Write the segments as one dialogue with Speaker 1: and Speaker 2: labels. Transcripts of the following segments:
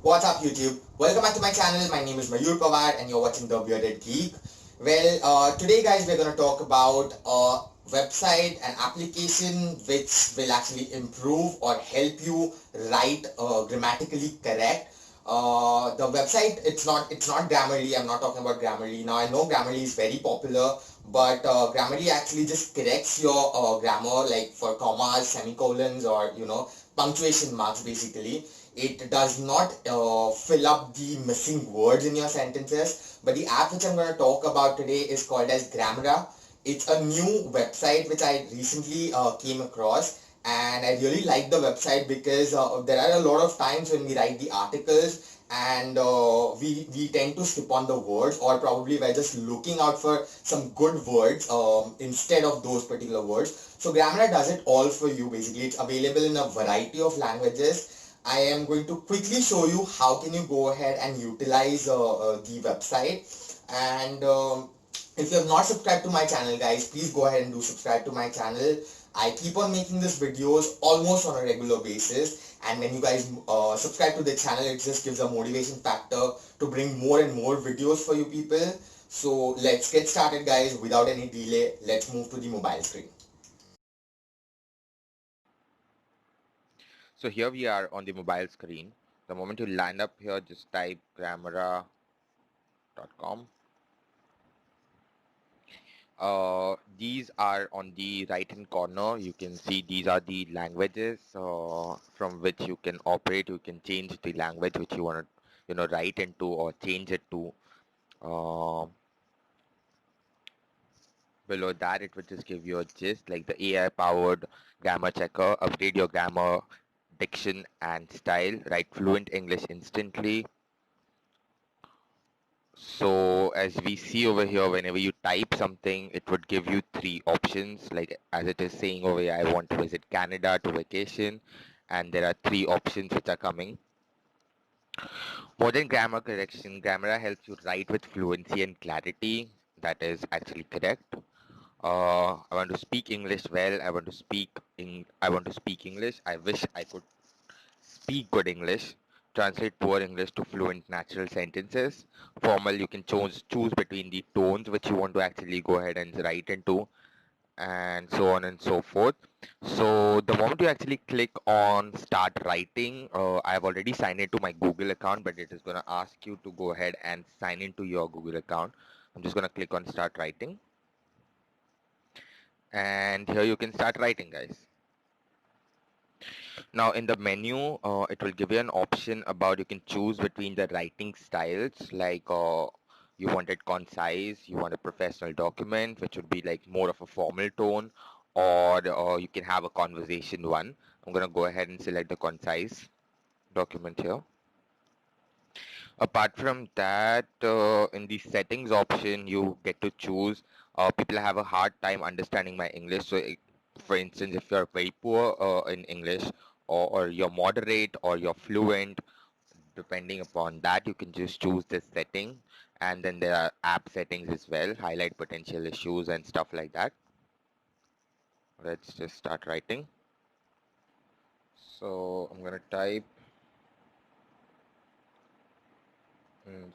Speaker 1: What's up YouTube? Welcome back to my channel. My name is Mayur Pawar and you're watching The Bearded Geek. Today guys we're going to talk about a website, an application which will actually improve or help you write grammatically correct. The website, it's not Grammarly. I'm not talking about Grammarly. Now I know Grammarly is very popular, but Grammarly actually just corrects your grammar, like for commas, semicolons, or punctuation marks basically. It does not fill up the missing words in your sentences. But the app which I'm going to talk about today is called as Grammara. It's a new website which I recently came across, and I really like the website because there are a lot of times when we write the articles and we tend to skip on the words, or probably we're just looking out for some good words instead of those particular words. So Grammar does it all for you. Basically, it's available in a variety of languages. I am going to quickly show you how can you go ahead and utilize the website. And if you have not subscribed to my channel guys, please go ahead and do subscribe to my channel. I keep on making these videos almost on a regular basis, and when you guys subscribe to the channel, it just gives a motivation factor to bring more and more videos for you people. So let's get started guys. Without any delay, let's move to the mobile screen.
Speaker 2: So here we are on the mobile screen. The moment you land up here, just type grammara.com. These are on the right hand corner. You can see these are the languages from which you can operate. You can change the language which you want to write into or change it to. Uh, Below that, it would just give you a gist like the AI powered grammar checker. Upgrade your grammar, diction and style. Write fluent English instantly. So as we see over here, whenever you type something, it would give you three options. Like as it is saying over here, I want to visit Canada to vacation. And there are three options which are coming. More than grammar correction, Grammar helps you write with fluency and clarity. That is actually correct. I want to speak English well. I want to speak English. I wish I could speak good English. Translate poor English to fluent natural sentences. Formal, you can choose between the tones which you want to actually go ahead and write into, and so on and so forth. So the moment you actually click on start writing, I've already signed into my Google account, but it is going to ask you to go ahead and sign into your Google account. I'm just going to click on start writing, and here you can start writing, guys. Now in the menu, it will give you an option about you can choose between the writing styles, like you want it concise, you want a professional document, which would be like more of a formal tone, or you can have a conversation one. I'm going to go ahead and select the concise document here. Apart from that, in the settings option, you get to choose. People have a hard time understanding my English. So, for instance, if you're very poor in English, or you're moderate, or you're fluent, depending upon that, you can just choose this setting. And then there are app settings as well, highlight potential issues and stuff like that. Let's just start writing. So, I'm going to type. mm,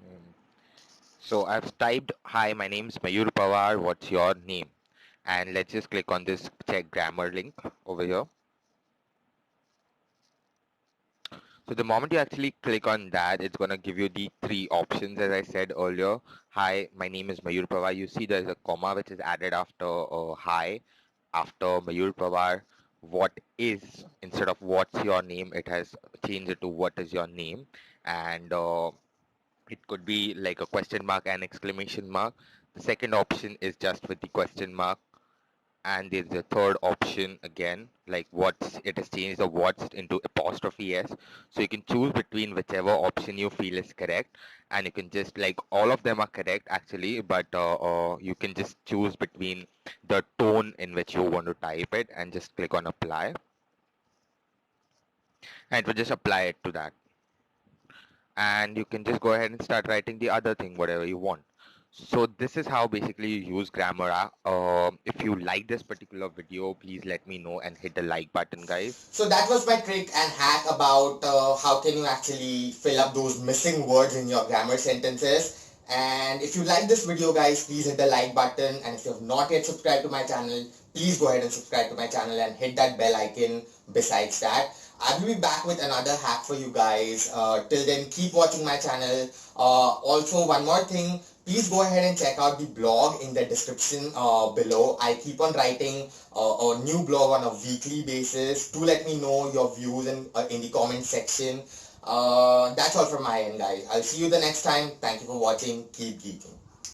Speaker 2: mm, So I've typed, hi, my name is Mayur Pawar, what's your name? And let's just click on this check grammar link over here. So the moment you actually click on that, it's going to give you the three options as I said earlier. Hi, my name is Mayur Pawar. You see there's a comma which is added after hi, after Mayur Pawar. What is, instead of what's your name, it has changed it to what is your name. And it could be like a question mark and exclamation mark. The second option is just with the question mark. And there's the third option again, like what's, it has changed the what's into apostrophe s. So you can choose between whichever option you feel is correct. And you can just like, all of them are correct actually, but you can just choose between the tone in which you want to type it and just click on apply. And it will just apply it to that. And you can just go ahead and start writing the other thing, whatever you want. So this is how basically you use Grammar. If you like this particular video, please let me know and hit the like button, guys.
Speaker 1: So that was my trick and hack about how can you actually fill up those missing words in your grammar sentences. And if you like this video, guys, please hit the like button. And if you have not yet subscribed to my channel, please go ahead and subscribe to my channel and hit that bell icon besides that. I will be back with another hack for you guys. Till then, keep watching my channel. Also, one more thing, please go ahead and check out the blog in the description below. I keep on writing a new blog on a weekly basis. Do let me know your views in the comment section. That's all from my end, guys. I'll see you the next time. Thank you for watching. Keep geeking.